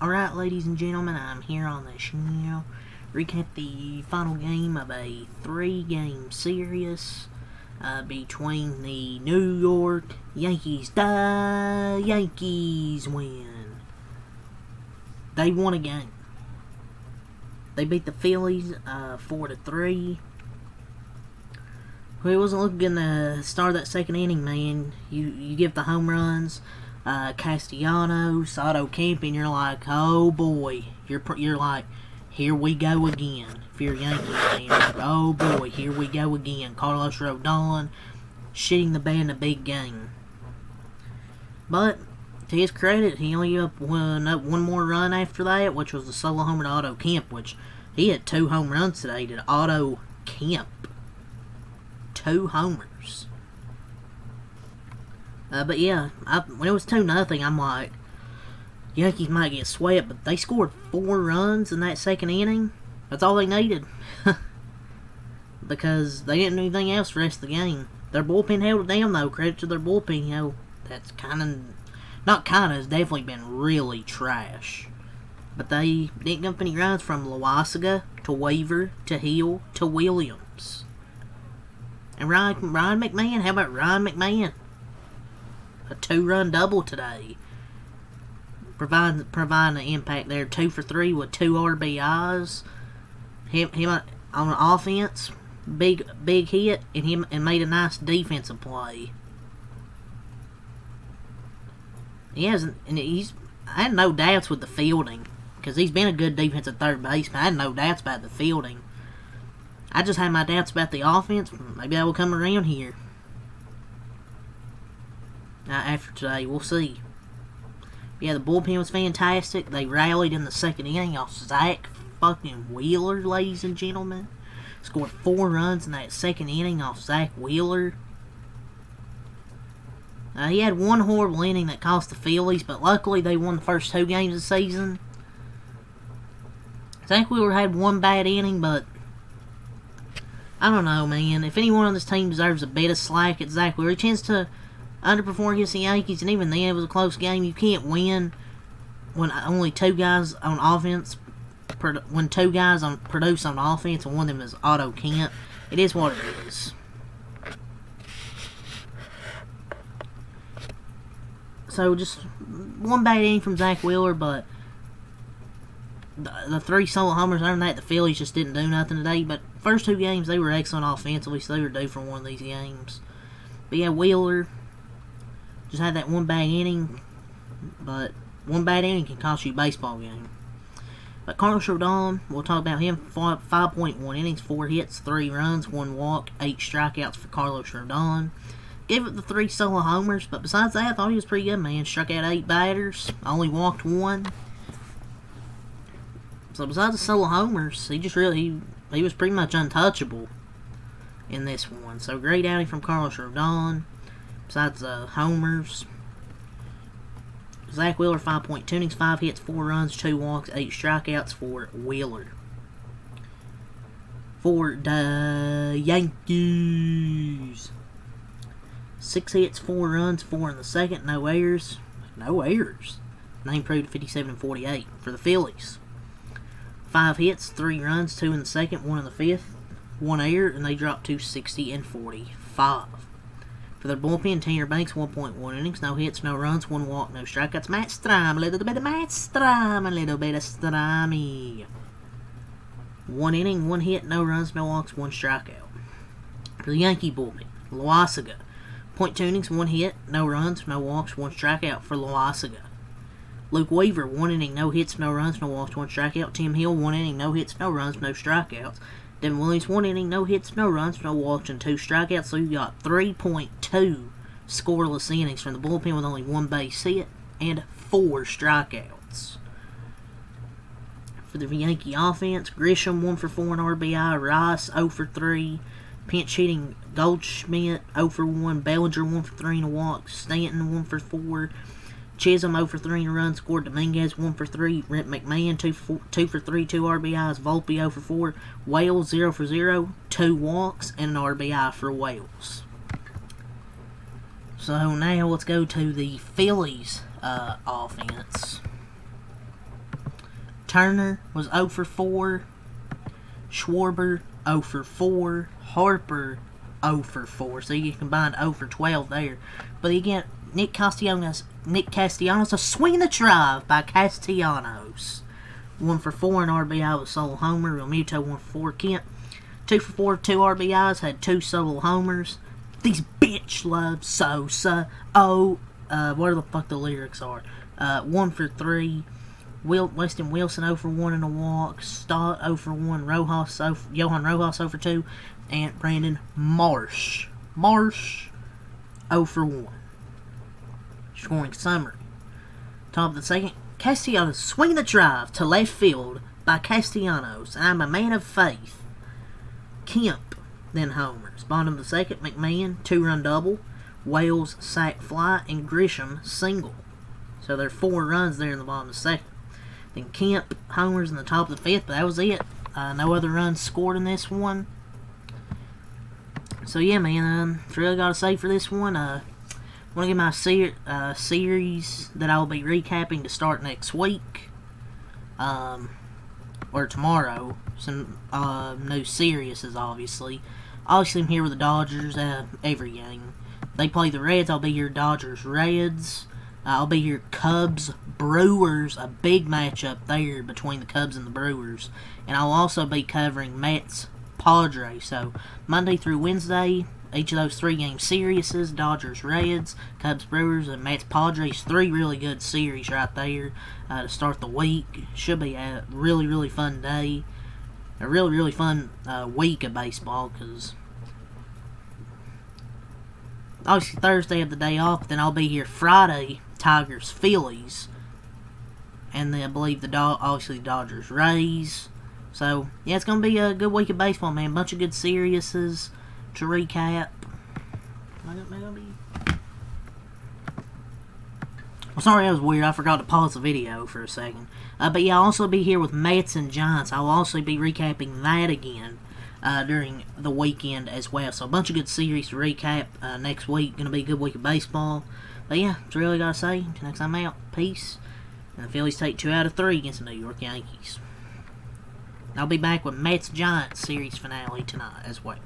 Alright, ladies and gentlemen, I'm here on the channel. Recap the final game of a 3-game series between the New York Yankees. The Yankees win. They won a game. They beat the Phillies 4-3. Well, it wasn't looking good in the start of that second inning, man. You give the home runs, Castellanos, Soto Camping, you're like, oh boy. You're like, here we go again. If you're a Yankee fan, you're like, oh boy, here we go again. Carlos Rodon shitting the bed in a big game. But to his credit, he only up one more run after that, which was the solo homer to Otto Kemp, which he had 2 home runs today to Otto Kemp. 2 homers. But yeah, when it was 2-0, I'm like, Yankees might get swept, but they scored 4 runs in that second inning. That's all they needed. Because they didn't do anything else the rest of the game. Their bullpen held it down, though. Credit to their bullpen, you know. That's kind of, not kind of, it's definitely been really trash. But they didn't give up any runs from Loaisiga to Weaver to Hill to Williams. And Ryan McMahon, how about Ryan McMahon? A 2-run double today. Providing the impact there. 2 for 3 with 2 RBIs. Him on offense, big hit, and made a nice defensive play. I had no doubts with the fielding, because he's been a good defensive third baseman. I had no doubts about the fielding. I just had my doubts about the offense. Maybe I will come around here. After today, we'll see. Yeah, the bullpen was fantastic. They rallied in the second inning off Zach fucking Wheeler, ladies and gentlemen. Scored 4 runs in that second inning off Zach Wheeler. He had 1 horrible inning that cost the Phillies, but luckily they won the first 2 games of the season. Zach Wheeler had 1 bad inning, but I don't know, man. If anyone on this team deserves a bit of slack, it's Zach Wheeler. He tends to underperform against the Yankees, and even then it was a close game. You can't win when only 2 guys on offense, when 2 guys produce on offense, and one of them is Otto Kemp. It is what it is. So just 1 bad inning from Zach Wheeler, but the 3 solo homers, other than that, the Phillies just didn't do nothing today. But first 2 games, they were excellent offensively, so they were due for one of these games. But yeah, Wheeler just had that 1 bad inning, but 1 bad inning can cost you a baseball game. But Carlos Rodon, we'll talk about him. 5.1 innings, 4 hits, 3 runs, 1 walk, 8 strikeouts for Carlos Rodon. Gave up the 3 solo homers, but besides that, I thought he was pretty good, man. Struck out 8 batters, only walked 1. So besides the solo homers, he was pretty much untouchable in this one. So great outing from Carlos Rodon. Besides the homers, Zach Wheeler, 5.2 innings, 5 hits, 4 runs, 2 walks, 8 strikeouts for Wheeler. For the Yankees, 6 hits, 4 runs, 4 in the second, no errors. No errors. Name proved 57-48 for the Phillies. 5 hits, 3 runs, 2 in the second, 1 in the fifth, 1 error, and they dropped to 60-45. For their bullpen, Tanner Banks, 1.1 innings, no hits, no runs, 1 walk, no strikeouts. Matt Strom, a little bit of Matt Strom, a little bit of Strommy. 1 inning, 1 hit, no runs, no walks, 1 strikeout. For the Yankee bullpen, Loaisiga, 0.2 innings, 1 hit, no runs, no walks, 1 strikeout for Loaisiga. Luke Weaver, 1 inning, no hits, no runs, no walks, 1 strikeout. Tim Hill, 1 inning, no hits, no runs, no strikeouts. Devin Williams, 1 inning, no hits, no runs, no walks, and 2 strikeouts. So you got 3.2 scoreless innings from the bullpen with only 1 base hit and 4 strikeouts. For the Yankee offense, Grisham, 1 for 4 in RBI. Rice, 0 for 3. Pinch hitting Goldschmidt, 0 for 1. Bellinger, 1 for 3 in a walk. Stanton, 1 for 4. Chisholm, 0 for 3 in a run scored. Dominguez, 1 for 3. Rent McMahon, 2 for 3, 2 RBIs. Volpe, 0 for 4. Wales, 0 for 0. 2 walks and an RBI for Wales. So now let's go to the Phillies offense. Turner was 0 for 4. Schwarber 0 for 4. Harper 0 for 4. So you combined 0 for 12 there. But again, Nick Castellanos, a swing and a drive by Castellanos. 1 for 4 in RBI with solo homer. Realmuto 1 for 4. Kemp 2 for 4, 2 RBIs, had 2 solo homers. These bitch love Sosa. Where the fuck the lyrics are. 1 for 3. Weston Wilson 0 for 1 in a walk. Stott 0 for 1. Johan Rojas 0 for 2. And Brandon Marsh 0 for 1. Scoring summary. Top of the second, Castellanos swinging the drive to left field by Castellanos. And I'm a man of faith. Kemp then homers. Bottom of the second, McMahon 2-run double. Wales sac fly, and Grisham single. So there are 4 runs there in the bottom of the second. Then Kemp homers in the top of the fifth, but that was it. No other runs scored in this one. So yeah, man, that's really got to say for this one. I want to get my series that I will be recapping to start next week. Or tomorrow. Some new series, obviously. Obviously, I'm here with the Dodgers every game. They play the Reds. I'll be here Dodgers Reds. I'll be here Cubs Brewers. A big matchup there between the Cubs and the Brewers. And I'll also be covering Mets Padres. So Monday through Wednesday, each of those 3-game series, Dodgers Reds, Cubs Brewers, and Mets Padres. 3 really good series right there to start the week. Should be a really, really fun day. A really, really fun week of baseball, because obviously Thursday I have the day off, but then I'll be here Friday, Tigers Phillies, and then I believe obviously the Dodgers Rays. So yeah, it's gonna be a good week of baseball, man. Bunch of good series to recap. Well, sorry, that was weird. I forgot to pause the video for a second. But yeah, I'll also be here with Mets and Giants. I'll also be recapping that again during the weekend as well. So a bunch of good series to recap next week. Gonna be a good week of baseball. But yeah, that's really got to say. Until next time out, peace. And the Phillies take 2 out of 3 against the New York Yankees. I'll be back with Mets Giants series finale tonight as well.